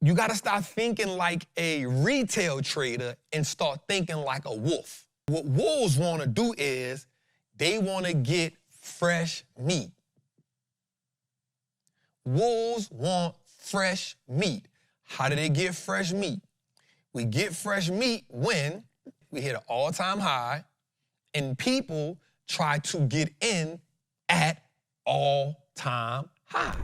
You got to stop thinking like a retail trader and start thinking like a wolf. What wolves want to do is they want to get fresh meat. Wolves want fresh meat. How do they get fresh meat? We get fresh meat when we hit an all-time high and people try to get in at all-time high.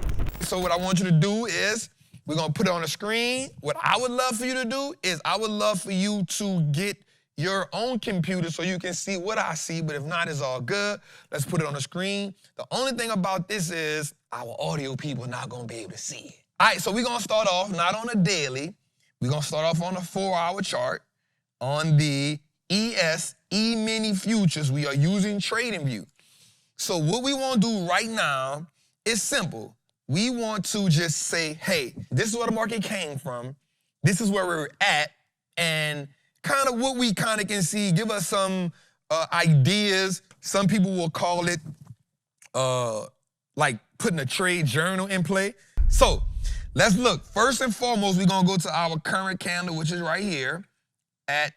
So what I want you to do is, we're going to put it on the screen. What I would love for you to do is I would love for you to get your own computer so you can see what I see, but if not, it's all good. Let's put it on the screen. The only thing about this is our audio people are not going to be able to see it. All right, so we're going to start off not on a daily. We're going to start off on a 4-hour chart on the E-mini futures. We are using TradingView. So what we want to do right now is simple. We want to just say, hey, this is where the market came from. This is where we're at. And kind of what we kind of can see, give us some ideas. Some people will call it like putting a trade journal in play. So let's look. First and foremost, we're going to go to our current candle, which is right here at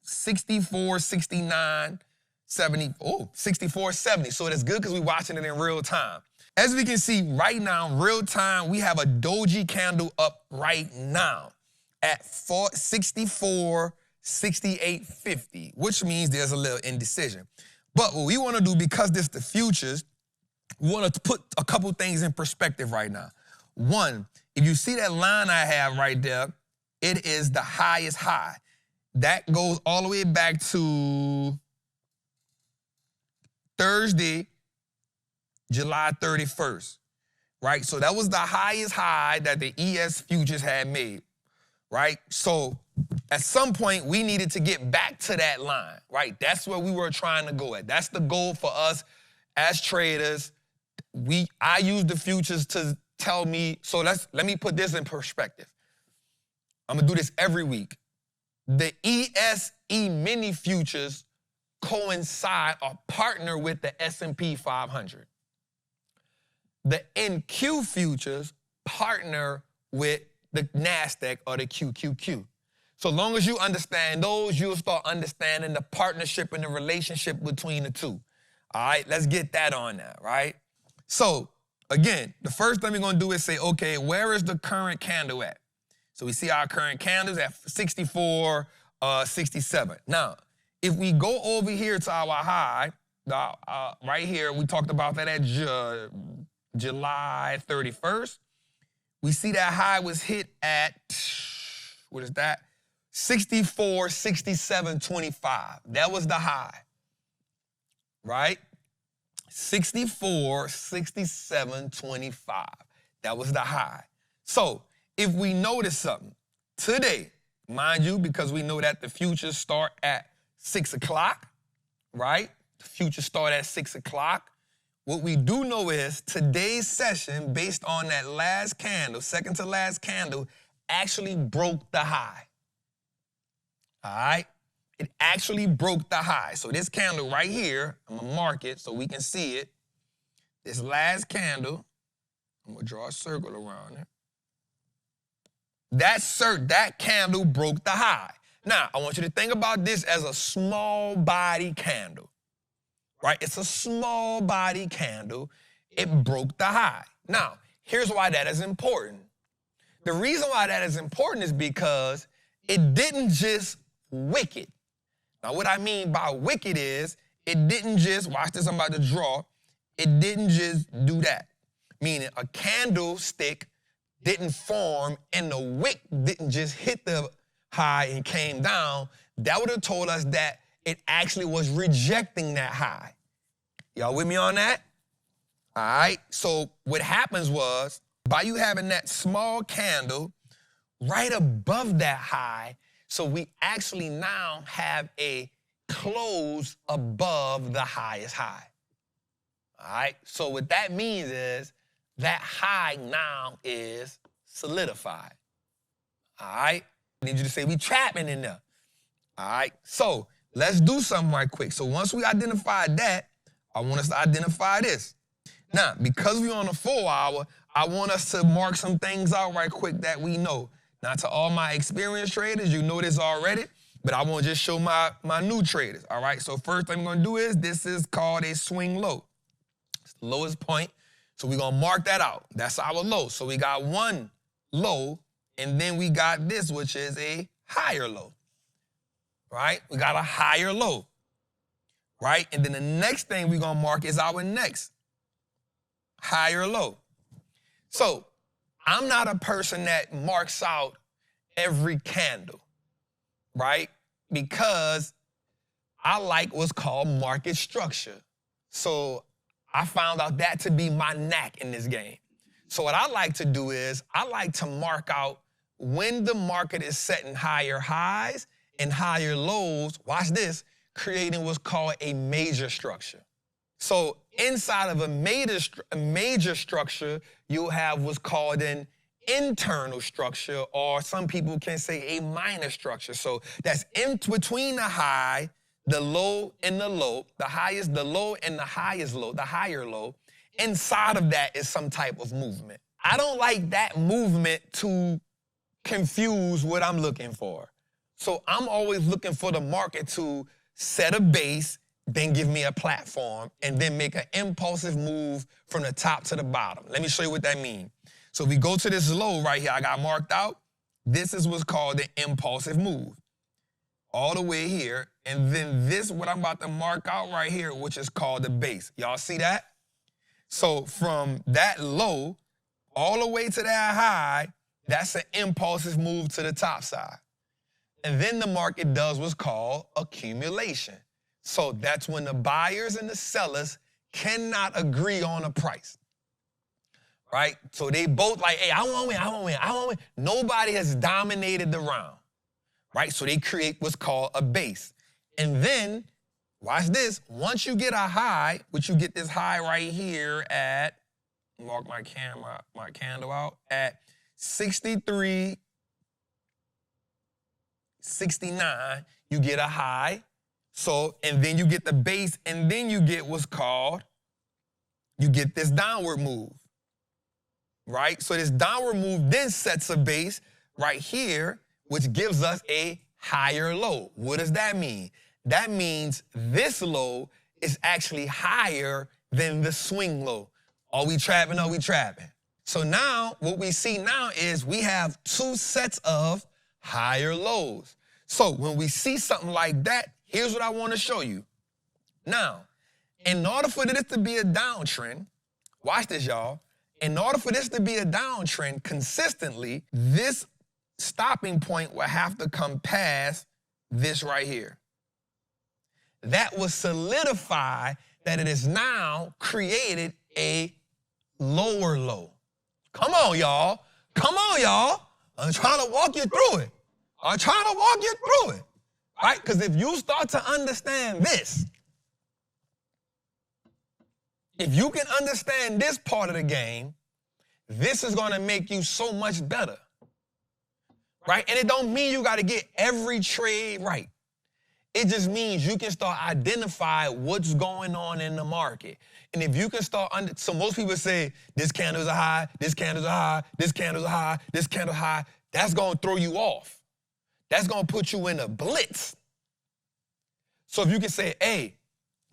64.69, 70. Oh, 64.70. So that's good because we're watching it in real time. As we can see right now, real time, we have a doji candle up right now at 64.6850, which means there's a little indecision. But what we want to do, because this is the futures, we want to put a couple things in perspective right now. One, if you see that line I have right there, it is the highest high. That goes all the way back to Thursday, July 31st, right? So that was the highest high that the ES futures had made, right? So at some point, we needed to get back to that line, right? That's where we were trying to go at. That's the goal for us as traders. I use the futures to tell me, so let me put this in perspective. I'm gonna do this every week. The mini futures coincide or partner with the S&P 500. The NQ futures partner with the NASDAQ or the QQQ. So long as you understand those, you'll start understanding the partnership and the relationship between the two. All right, let's get that on now, right? So again, the first thing we're going to do is say, okay, where is the current candle at? So we see our current candles at 64.67. Now, if we go over here to our high, right here, we talked about that at July 31st. We see that high was hit at, what is that? 64.6725. That was the high, right? 64.6725. That was the high. So if we notice something today, mind you, because we know that the futures start at 6 o'clock, right? The futures start at 6 o'clock. What we do know is today's session, based on that last candle, second to last candle, actually broke the high. All right? It actually broke the high. So this candle right here, I'm going to mark it so we can see it. This last candle, I'm going to draw a circle around it. That candle broke the high. Now, I want you to think about this as a small body candle, right? It's a small body candle. It broke the high. Now, here's why that is important. The reason why that is important is because it didn't just wick it. Now, what I mean by wick it is, it didn't just, watch this, I'm about to draw, it didn't just do that. Meaning a candlestick didn't form and the wick didn't just hit the high and came down. That would have told us that it actually was rejecting that high. Y'all with me on that? All right, so what happens was, by you having that small candle right above that high, so we actually now have a close above the highest high. All right, so what that means is that high now is solidified. All right, I need you to say we trapping in there. All right, so let's do something right quick. So once we identified that, I want us to identify this. Now, because we're on a 4 hour, I want us to mark some things out right quick that we know. Now, to all my experienced traders, you know this already, but I want to just show my new traders, all right? So first thing I'm going to do is, this is called a swing low. It's the lowest point, so we're going to mark that out. That's our low. So we got one low, and then we got this, which is a higher low, right? We got a higher low, right? And then the next thing we're going to mark is our next higher low. So I'm not a person that marks out every candle, right? Because I like what's called market structure. So I found out that to be my knack in this game. So what I like to do is I like to mark out when the market is setting higher highs and higher lows, watch this, creating what's called a major structure. So inside of a major structure, you'll have what's called an internal structure, or some people can say a minor structure. So that's in between the high, the low, and the low, the highest, the low, and the highest low, the higher low. Inside of that is some type of movement. I don't like that movement to confuse what I'm looking for. So I'm always looking for the market to set a base, then give me a platform, and then make an impulsive move from the top to the bottom. Let me show you what that means. So we go to this low right here I got marked out. This is what's called the impulsive move. All the way here. And then this, what I'm about to mark out right here, which is called the base. Y'all see that? So from that low all the way to that high, that's an impulsive move to the top side. And then the market does what's called accumulation. So that's when the buyers and the sellers cannot agree on a price, right? So they both like, hey, I want to win, I want to win, I want to win. Nobody has dominated the round, right? So they create what's called a base. And then, watch this, once you get a high, which you get this high right here at, mark my candle out, at 63.69, you get a high. So, and then you get the base, and then you get what's called, you get this downward move, right? So this downward move then sets a base right here, which gives us a higher low. What does that mean? That means this low is actually higher than the swing low. Are we trapping? Are we trapping? So now what we see now is we have two sets of higher lows. So when we see something like that, here's what I want to show you. Now, in order for this to be a downtrend, watch this, y'all. In order for this to be a downtrend consistently, this stopping point will have to come past this right here. That will solidify that it has now created a lower low. Come on, y'all. Come on, y'all. I'm trying to walk you through it. I'm trying to walk you through it. Right? Because if you start to understand this, if you can understand this part of the game, this is going to make you so much better. Right? And it don't mean you got to get every trade right. It just means you can start identifying what's going on in the market. And if you can start, so most people say, this candle's a high, this candle's a high, this candle's a high, this candle's high. That's going to throw you off. That's going to put you in a blitz. So if you can say, hey,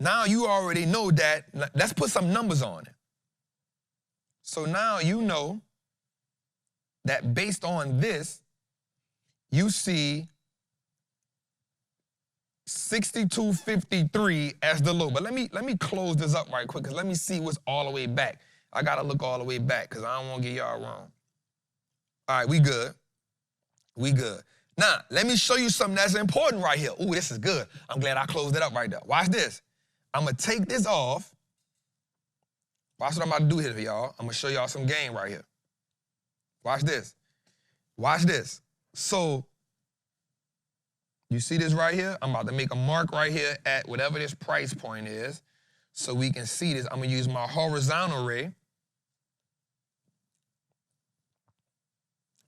now you already know that, let's put some numbers on it. So now you know that based on this, you see 62.53 as the low. But let me close this up right quick, because let me see what's all the way back. I got to look all the way back because I don't want to get y'all wrong. All right, we good. We good. Now, let me show you something that's important right here. Ooh, this is good. I'm glad I closed it up right there. Watch this. I'm going to take this off. Watch what I'm about to do here for y'all. I'm going to show y'all some game right here. Watch this. Watch this. So, you see this right here? I'm about to make a mark right here at whatever this price point is so we can see this. I'm going to use my horizontal ray.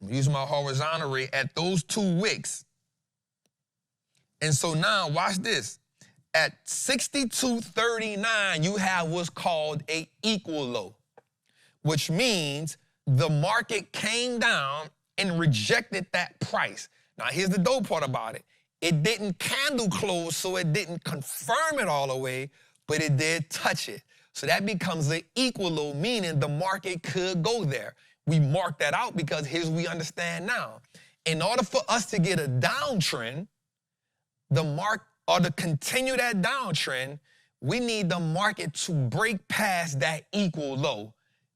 I'm going to use my horizontal ray at those two wicks. And so now, watch this. At 62.39, you have what's called a equal low, which means the market came down and rejected that price. Now, here's the dope part about it. It didn't candle close, so it didn't confirm it all the way, but it did touch it. So that becomes an equal low, meaning the market could go there. We mark that out because here's what we understand now. In order for us to get a downtrend, to continue that downtrend, we need the market to break past that equal low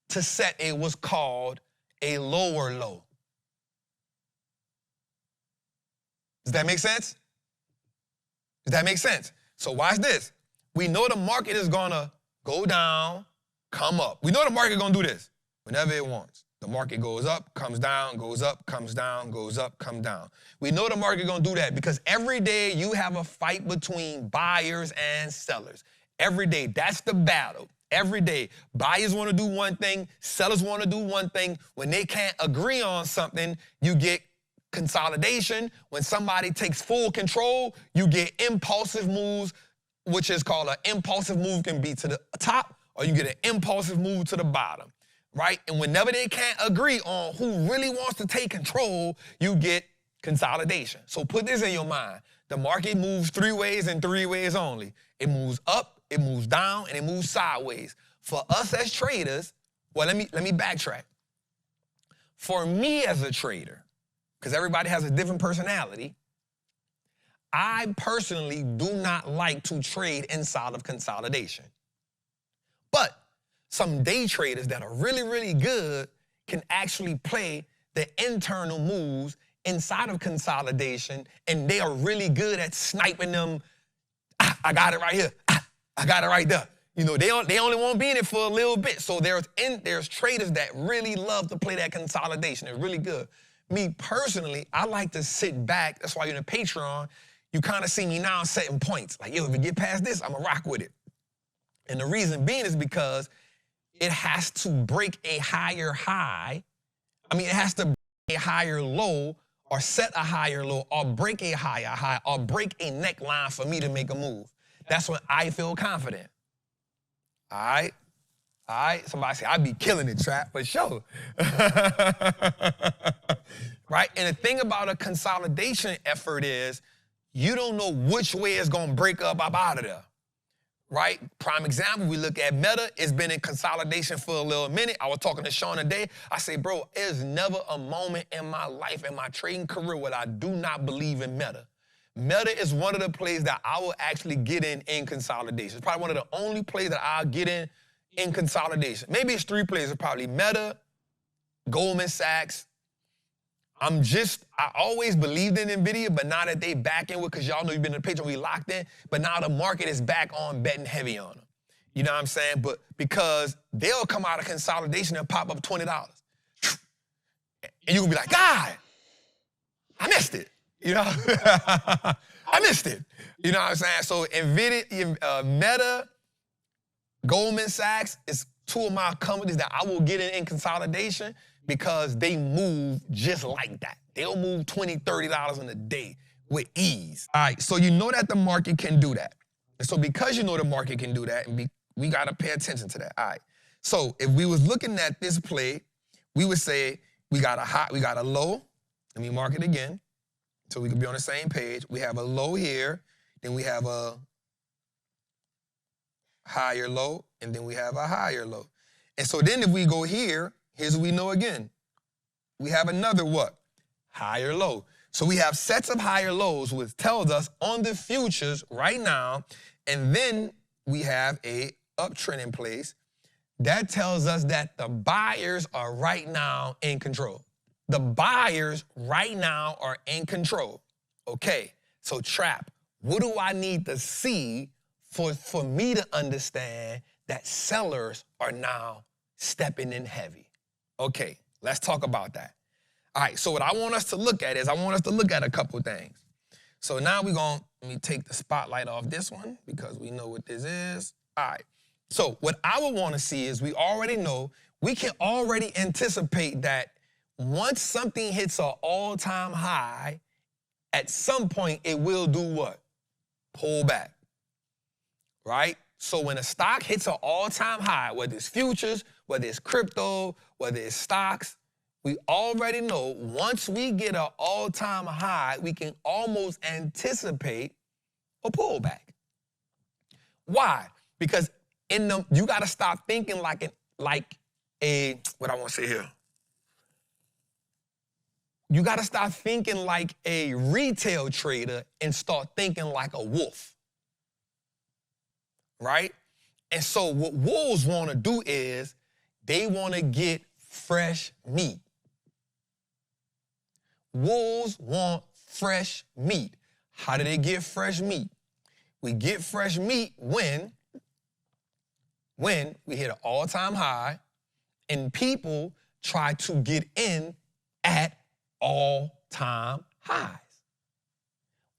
to set what's called a lower low. Does that make sense? Does that make sense? So watch this. We know the market is gonna go down, come up. We know the market gonna do this whenever it wants. The market goes up, comes down, goes up, comes down, goes up, comes down. We know the market gonna do that because every day you have a fight between buyers and sellers. Every day, that's the battle. Every day, buyers wanna do one thing, sellers wanna do one thing. When they can't agree on something, you get consolidation. When somebody takes full control, you get impulsive moves, which is called an impulsive move, can be to the top, or you get an impulsive move to the bottom, right? And whenever they can't agree on who really wants to take control, you get consolidation. So put this in your mind. The market moves three ways and three ways only. It moves up, it moves down, and it moves sideways. For us as traders, well, let me backtrack. For me as a trader, because everybody has a different personality, I personally do not like to trade inside of consolidation. But some day traders that are really, really good can actually play the internal moves inside of consolidation, and they are really good at sniping them. I got it right here. I got it right there. You know, they only won't be in it for a little bit. So there's traders that really love to play that consolidation. They're really good. Me personally, I like to sit back. That's why you're in the Patreon. You kind of see me now setting points. Like, yo, if it get past this, I'm going to rock with it. And the reason being is because it has to break a higher high. I mean, it has to break a higher low or set a higher low or break a higher high or break a neckline for me to make a move. That's when I feel confident. All right? All right? Somebody say, I be killing it, Trap, for sure. Right? And the thing about a consolidation effort is you don't know which way it's going to break up out of there. Right? Prime example, we look at Meta. It's been in consolidation for a little minute. I was talking to Sean today. I say, bro, there's never a moment in my life, in my trading career, where I do not believe in Meta. Meta is one of the plays that I will actually get in consolidation. It's probably one of the only plays that I'll get in consolidation. Maybe it's three plays. It's probably Meta, Goldman Sachs. I always believed in NVIDIA, but now that they back in with, because y'all know you've been in the Patreon, we locked in, but now the market is back on betting heavy on them. You know what I'm saying? But because they'll come out of consolidation and pop up $20. And you can be like, God, I missed it. You know? I missed it. You know what I'm saying? So NVIDIA, Meta, Goldman Sachs is two of my companies that I will get in consolidation because they move just like that. They'll move $20, $30 in a day with ease. All right, so you know that the market can do that. And so because you know the market can do that, and we got to pay attention to that. All right, so if we was looking at this play, we would say we got a high, we got a low. Let me mark it again so we can be on the same page. We have a low here, then we have a higher low, and then we have a higher low. And so then if we go here, here's what we know again. We have another what? Higher low. So we have sets of higher lows, which tells us on the futures right now, and then we have a uptrend in place. That tells us that the buyers are right now in control. The buyers right now are in control. Okay, so Trap, what do I need to see for me to understand that sellers are now stepping in heavy? Okay, let's talk about that. All right, so what I want us to look at is I want us to look at a couple things. So now let me take the spotlight off this one because we know what this is. All right, so what I would want to see is we already know, we can already anticipate that once something hits an all-time high, at some point it will do what? Pull back, right? So when a stock hits an all-time high, whether it's futures, whether it's crypto, whether it's stocks, we already know once we get an all-time high, we can almost anticipate a pullback. Why? Because you got to stop thinking like what I want to say here. You got to stop thinking like a retail trader and start thinking like a wolf. Right? And so what wolves want to do is they want to get fresh meat. Wolves want fresh meat. How do they get fresh meat? We get fresh meat when we hit an all-time high and people try to get in at all-time highs.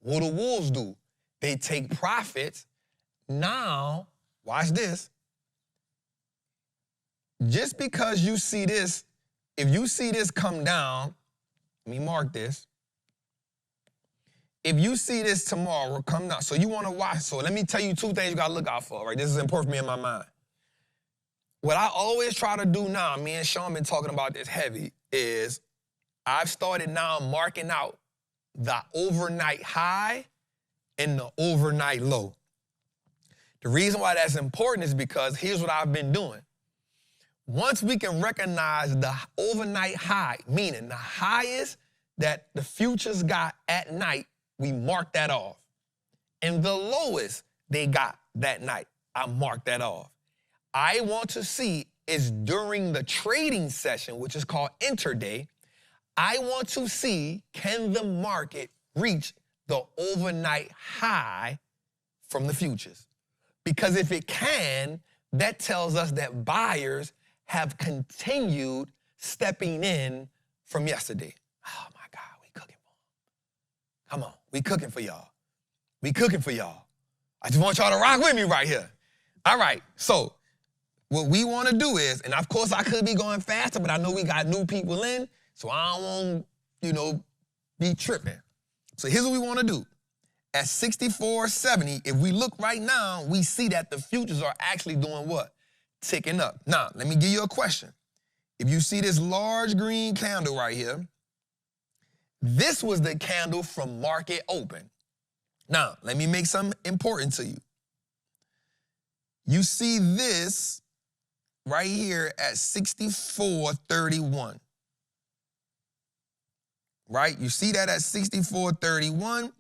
What do wolves do? They take profits. Now, watch this. Just because you see this, if you see this come down, let me mark this. If you see this tomorrow come down, so you want to watch, so let me tell you two things you got to look out for, right? This is important for me in my mind. What I always try to do now, me and Sean been talking about this heavy, is I've started now marking out the overnight high and the overnight low. The reason why that's important is because here's what I've been doing. Once we can recognize the overnight high, meaning the highest that the futures got at night, we mark that off. And the lowest they got that night, I mark that off. I want to see is during the trading session, which is called intraday, I want to see, can the market reach the overnight high from the futures? Because if it can, that tells us that buyers have continued stepping in from yesterday. Oh my God, we cooking for them. Come on, we cooking for y'all. We cooking for y'all. I just want y'all to rock with me right here. All right, so what we want to do is, and of course I could be going faster, but I know we got new people in, so I don't want, be tripping. So here's what we want to do. At 64.70, if we look right now, we see that the futures are actually doing what? Ticking up. Now, let me give you a question. If you see this large green candle right here, this was the candle from market open. Now, let me make something important to you. You see this right here at 64.31. Right? You see that at 64.31.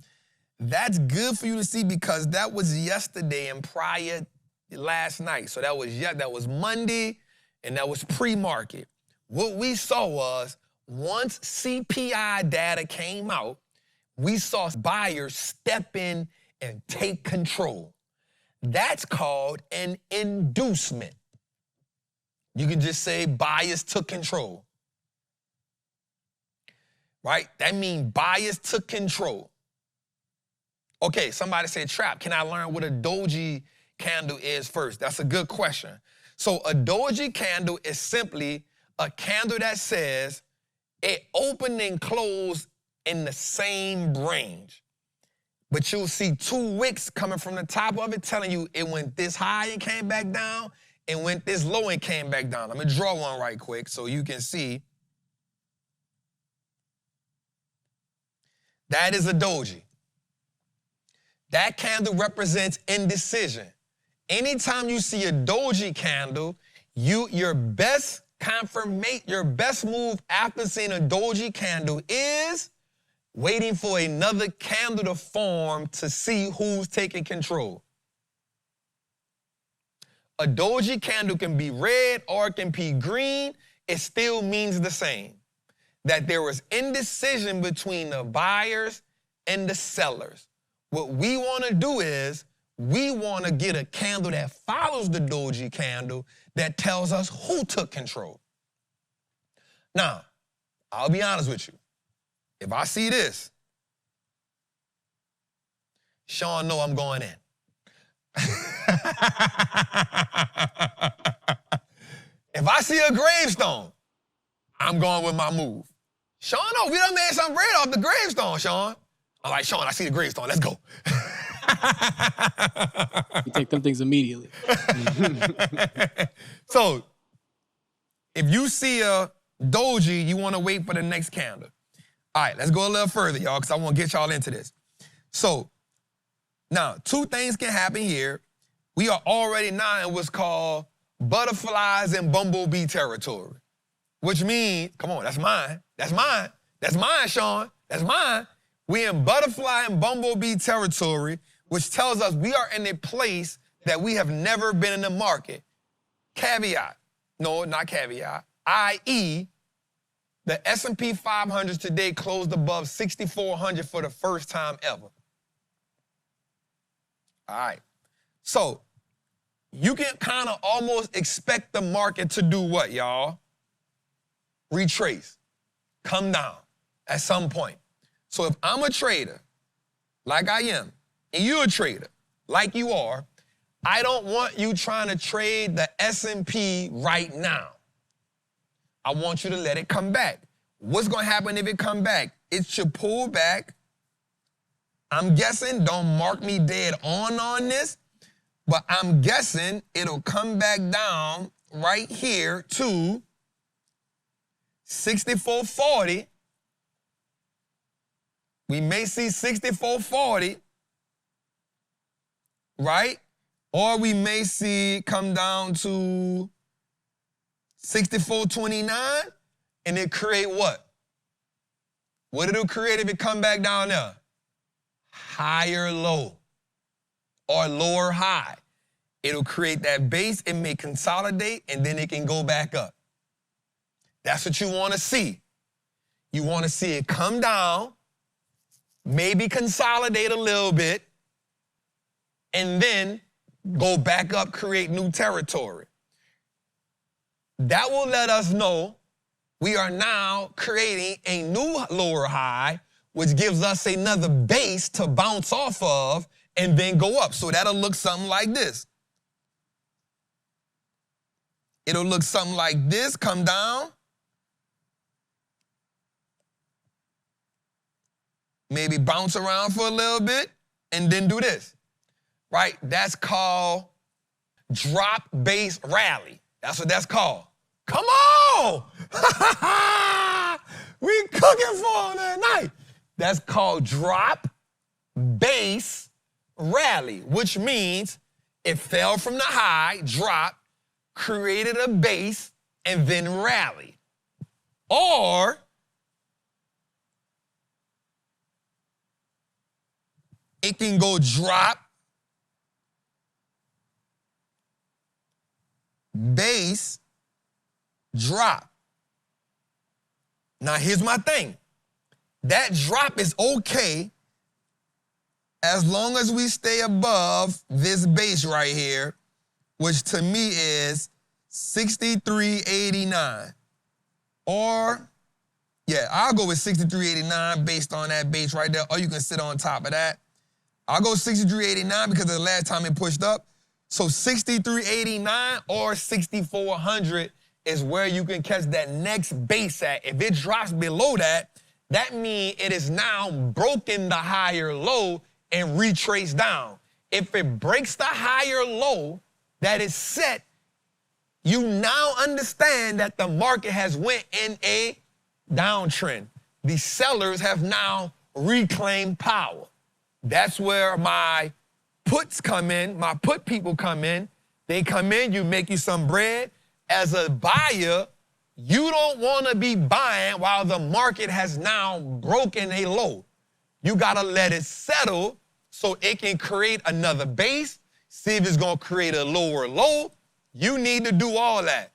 That's good for you to see because that was yesterday and prior last night. So that was Monday and that was pre-market. What we saw was once CPI data came out, we saw buyers step in and take control. That's called an inducement. You can just say buyers took control. Right? That means buyers took control. Okay, somebody said, Trap, can I learn what a doji candle is first? That's a good question. So a doji candle is simply a candle that says it opened and closed in the same range. But you'll see two wicks coming from the top of it telling you it went this high and came back down and went this low and came back down. I'm going to draw one right quick so you can see. That is a doji. That candle represents indecision. Anytime you see a doji candle, your best move after seeing a doji candle is waiting for another candle to form to see who's taking control. A doji candle can be red or it can be green. It still means the same. That there was indecision between the buyers and the sellers. What we want to do is we want to get a candle that follows the doji candle that tells us who took control. Now, I'll be honest with you. If I see this, Sean know I'm going in. If I see a gravestone, I'm going with my move. Sean, no, we done made some bread off the gravestone, Sean. I'm like, Sean, I see the gravestone. Let's go. You take them things immediately. So, if you see Doji, you want to wait for the next candle. All right, let's go a little further, y'all, because I want to get y'all into this. So, now, two things can happen here. We are already now in what's called butterflies and bumblebee territory, which means, come on, that's mine. That's mine. That's mine, Sean. That's mine. We in butterfly and bumblebee territory, which tells us we are in a place that we have never been in the market. Caveat. No, not caveat. i.e., the S&P 500 today closed above 6,400 for the first time ever. All right. So, you can kind of almost expect the market to do what, y'all? Retrace. Come down at some point. So if I'm a trader, like I am, and you're a trader, like you are, I don't want you trying to trade the S&P right now. I want you to let it come back. What's going to happen if it come back? It should pull back. I'm guessing, don't mark me dead on this, but I'm guessing it'll come back down right here to 64.40. We may see 64.40, right? Or we may see it come down to 64.29, and it create what? What it'll create if it come back down there? Higher low or lower high. It'll create that base, it may consolidate, and then it can go back up. That's what you want to see. You want to see it come down, maybe consolidate a little bit, and then go back up, create new territory. That will let us know we are now creating a new lower high, which gives us another base to bounce off of and then go up. So that'll look something like this. It'll look something like this, come down. Maybe bounce around for a little bit and then do this, right? That's called drop base rally. That's what that's called. Come on! We cooking for that night. That's called drop base rally, which means it fell from the high, dropped, created a base, and then rallied. Or it can go drop, base, drop. Now, here's my thing. That drop is okay as long as we stay above this base right here, which to me is 63.89. Or, yeah, I'll go with 63.89 based on that base right there, or you can sit on top of that. I'll go 63.89 because of the last time it pushed up. So 63.89 or 6,400 is where you can catch that next base at. If it drops below that, that means it is now broken the higher low and retraced down. If it breaks the higher low that is set, you now understand that the market has went in a downtrend. The sellers have now reclaimed power. That's where my puts come in, my put people come in. They come in, you make you some bread. As a buyer, you don't want to be buying while the market has now broken a low. You got to let it settle so it can create another base, see if it's going to create a lower low. You need to do all that.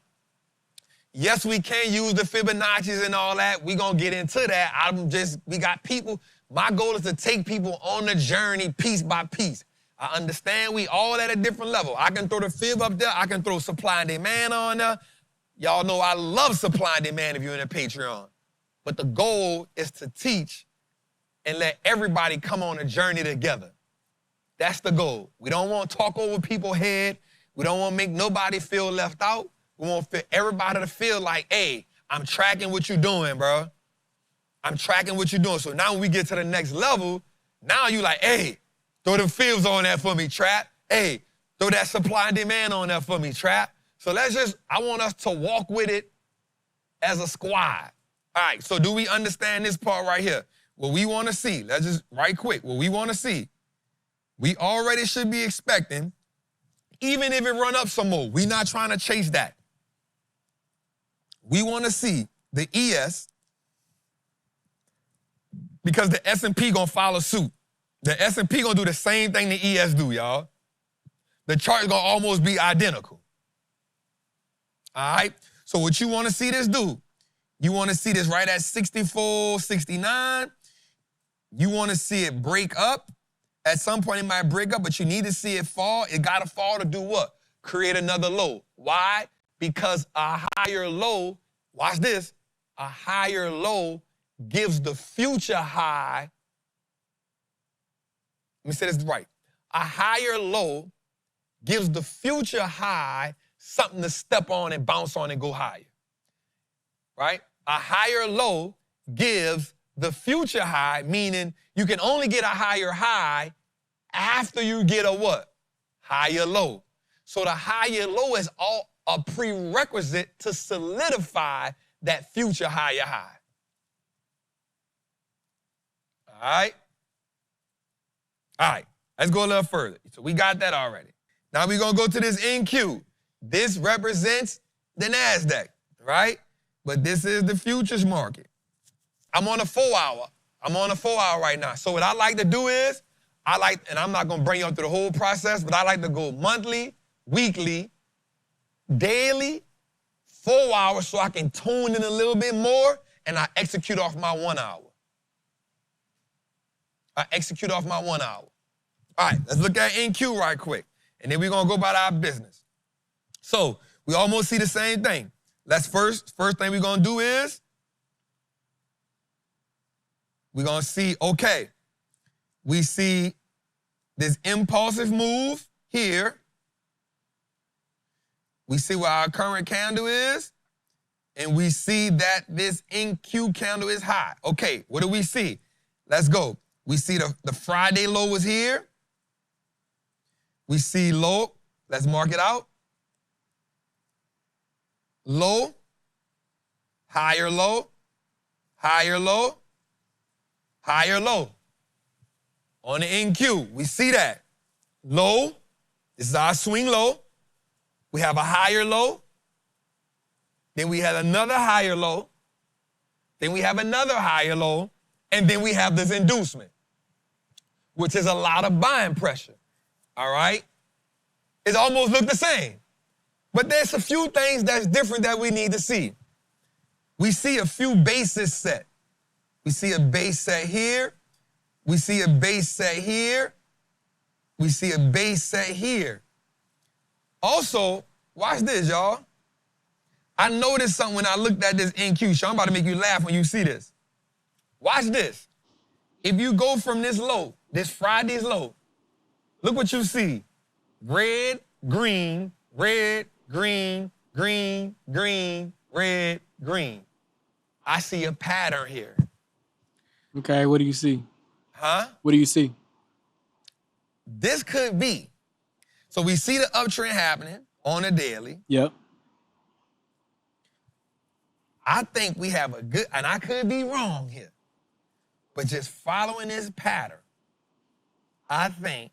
Yes, we can use the Fibonacci's and all that. We're going to get into that. We got people. My goal is to take people on the journey piece by piece. I understand we all at a different level. I can throw the fib up there. I can throw supply and demand on there. Y'all know I love supply and demand if you're in a Patreon. But the goal is to teach and let everybody come on a journey together. That's the goal. We don't want to talk over people's head. We don't want to make nobody feel left out. We want everybody to feel like, hey, I'm tracking what you're doing, bro. I'm tracking what you're doing. So now when we get to the next level, now you like, hey, throw the fibs on that for me, Trap. Hey, throw that supply and demand on that for me, Trap. So I want us to walk with it as a squad. All right, so do we understand this part right here? What we want to see, let's just, right quick, what we want to see, we already should be expecting, even if it run up some more, we not trying to chase that. We want to see the ES, because the S&P gonna follow suit. The S&P gonna do the same thing the ES do, y'all. The chart is gonna almost be identical. All right, so what you want to see this do, you want to see this right at 64, 69. You want to see it break up. At some point, it might break up, but you need to see it fall. It got to fall to do what? Create another low. Why? Because a higher low, watch this, a higher low gives the future high. Let me say this right. A higher low gives the future high something to step on and bounce on and go higher. Right? A higher low gives the future high, meaning you can only get a higher high after you get a what? Higher low. So the higher low is all a prerequisite to solidify that future higher high. All right? All right, let's go a little further. So we got that already. Now we're going to go to this NQ. This represents the NASDAQ, right? But this is the futures market. I'm on a 4-hour. I'm on a 4-hour right now. So what I like to do is, and I'm not going to bring you up through the whole process, but I like to go monthly, weekly, daily, 4 hours so I can tune in a little bit more, and I execute off my 1 hour. I execute off my 1 hour. All right, let's look at NQ right quick, and then we're going to go about our business. So we almost see the same thing. First thing we're going to do is we're going to see, okay, we see this impulsive move here. We see where our current candle is, and we see that this NQ candle is high. Okay, what do we see? Let's go. We see the Friday low was here. We see low. Let's mark it out. Low, higher low, higher low, higher low. On the NQ, we see that. Low, this is our swing low. We have a higher low. Then we have another higher low. Then we have another higher low. And then we have this inducement, which is a lot of buying pressure. All right? It almost look the same. But there's a few things that's different that we need to see. We see a few bases set. We see a base set here. We see a base set here. We see a base set here. Also, watch this, y'all. I noticed something when I looked at this NQ. So I'm about to make you laugh when you see this. Watch this. If you go from this low, this Friday's low, look what you see. Red, green, red, green, green, green, red, green. I see a pattern here. Okay, what do you see? Huh? What do you see? This could be. So we see the uptrend happening on a daily. Yep. I think we have a good, and I could be wrong here, but just following this pattern, I think,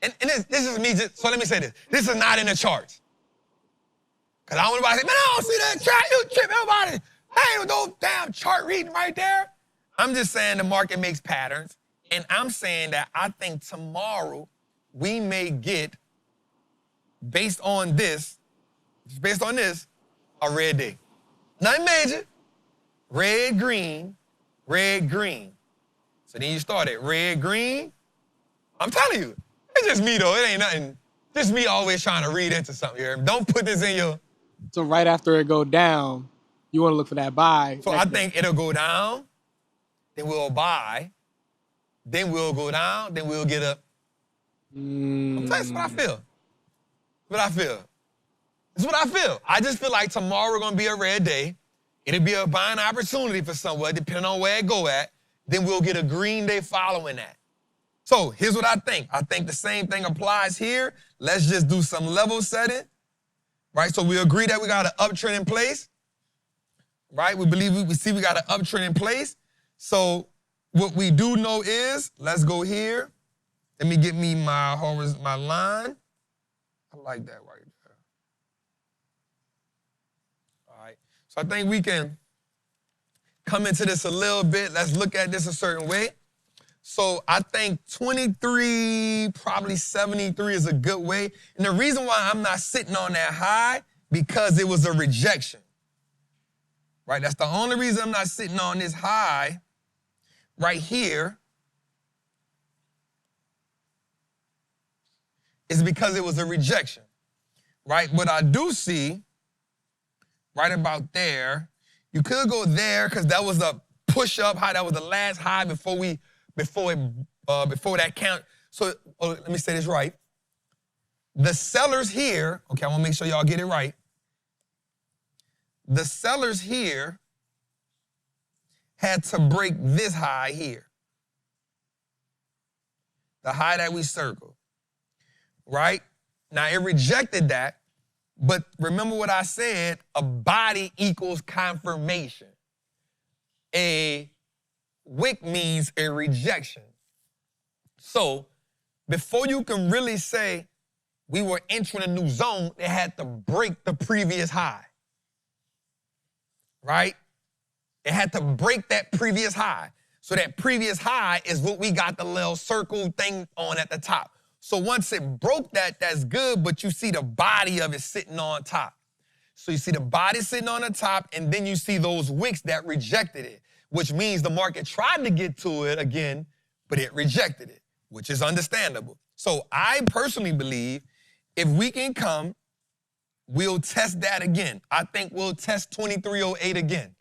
and this is me, so let me say this. This is not in the charts. Because I don't want nobody to say, man, I don't see that chart. You trip everybody. Hey, no damn chart reading right there. I'm just saying the market makes patterns, and I'm saying that I think tomorrow we may get, based on this, a red day. Nothing major. Red, green, red, green. So then you start at red, green. I'm telling you, it's just me though. It ain't nothing. Just me always trying to read into something here. Don't put this in your... So right after it go down, you want to look for that buy. So I think it'll go down, then we'll buy, then we'll go down, then we'll get up. I'm telling you, what I feel. What I feel. It's what I feel. I just feel like tomorrow going to be a red day. It'll be a buying opportunity for somewhere, depending on where it go at. Then we'll get a green day following that. So here's what I think. I think the same thing applies here. Let's just do some level setting, right? So we agree that we got an uptrend in place. right? We believe we see we got an uptrend in place. So what we do know is, let's go here. Let me get me my line. I like that right there. All right. So I think we can come into this a little bit. Let's look at this a certain way. So I think 23, probably 73 is a good way. And the reason why I'm not sitting on that high, because it was a rejection. Right? That's the only reason I'm not sitting on this high right here is because it was a rejection. Right? What I do see right about there, you could go there because that was a push-up high. That was the last high before that count. So let me say this right. The sellers here, okay, I want to make sure y'all get it right. The sellers here had to break this high here. The high that we circled, right? Now, it rejected that, but remember what I said, a body equals confirmation. A wick means a rejection. So before you can really say we were entering a new zone, it had to break the previous high, right? It had to break that previous high. So that previous high is what we got the little circle thing on at the top. So once it broke that, that's good, but you see the body of it sitting on top. So you see the body sitting on the top, and then you see those wicks that rejected it, which means the market tried to get to it again, but it rejected it, which is understandable. So I personally believe if we can come, we'll test that again. I think we'll test 2308 again.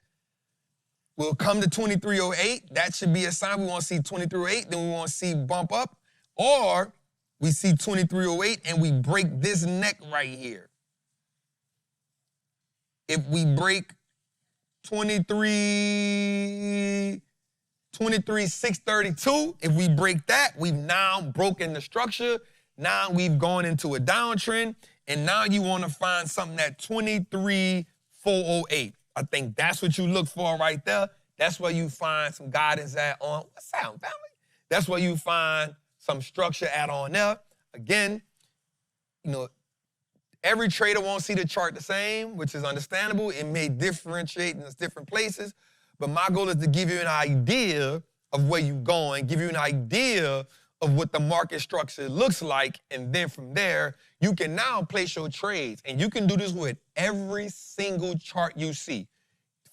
We'll come to 2308. That should be a sign we want to see 2308. Then we want to see bump up. Or we see 2308 and we break this neck right here. If we break 23,632, if we break that, we've now broken the structure. Now we've gone into a downtrend. And now you want to find something at 23,408. I think that's what you look for right there. That's where you find some guidance at on, what's sound, family? That's where you find some structure at on there. Again, you know, every trader won't see the chart the same, which is understandable. It may differentiate in different places. But my goal is to give you an idea of where you're going, give you an idea of what the market structure looks like, and then from there, you can now place your trades. And you can do this with every single chart you see.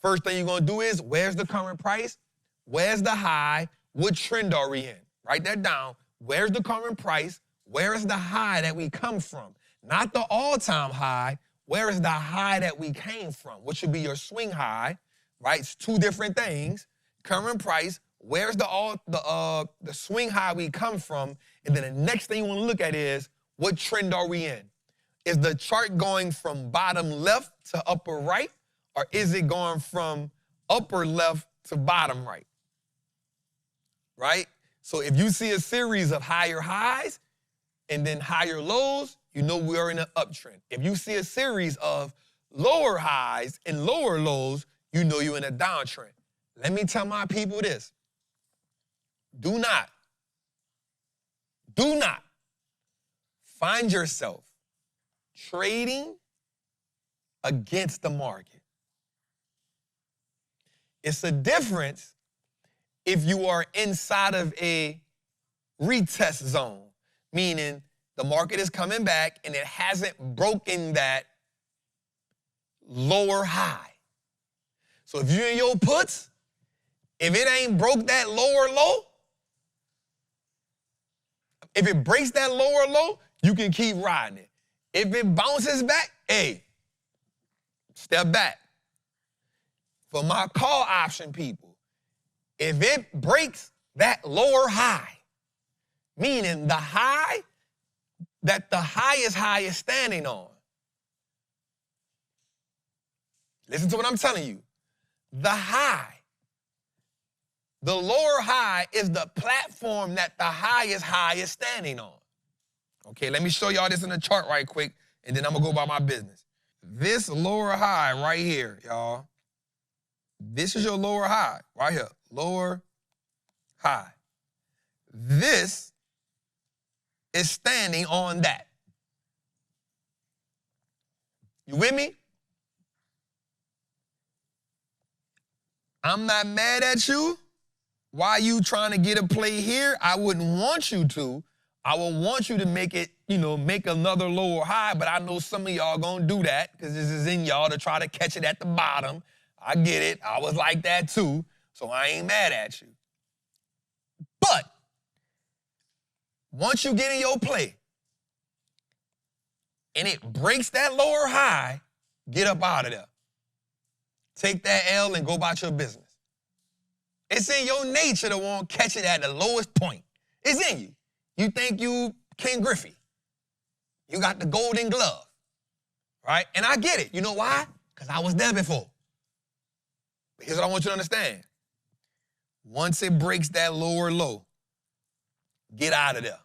First thing you're going to do is, where's the current price? Where's the high? What trend are we in? Write that down. Where's the current price? Where is the high that we come from? Not the all-time high. Where is the high that we came from? What should be your swing high, right? It's two different things. Current price. Where's the swing high we come from? And then the next thing you want to look at is, what trend are we in? Is the chart going from bottom left to upper right? Or is it going from upper left to bottom right? Right? So if you see a series of higher highs and then higher lows, you know we're in an uptrend. If you see a series of lower highs and lower lows, you know you're in a downtrend. Let me tell my people this. Do not find yourself trading against the market. It's a difference if you are inside of a retest zone, meaning the market is coming back and it hasn't broken that lower high. So if you're in your puts, if it ain't broke that lower low, if it breaks that lower low, you can keep riding it. If it bounces back, hey, step back. For my call option people, if it breaks that lower high, meaning the high that the highest high is standing on, listen to what I'm telling you. The high, the lower high is the platform that the highest high is standing on. Okay, let me show y'all this in the chart right quick, and then I'm going to go about my business. This lower high right here, y'all, This is your lower high, right here. Lower high. This is standing on that. You with me? I'm not mad at you. Why you trying to get a play here? I wouldn't want you to. I would want you to make it, make another lower high, but I know some of y'all gonna do that because this is in y'all to try to catch it at the bottom. I get it. I was like that too, so I ain't mad at you. But once you get in your play and it breaks that lower high, get up out of there. Take that L and go about your business. It's in your nature to want to catch it at the lowest point. It's in you. You think you Ken Griffey. You got the golden glove, right? And I get it. You know why? Because I was there before. But here's what I want you to understand. Once it breaks that lower low, get out of there.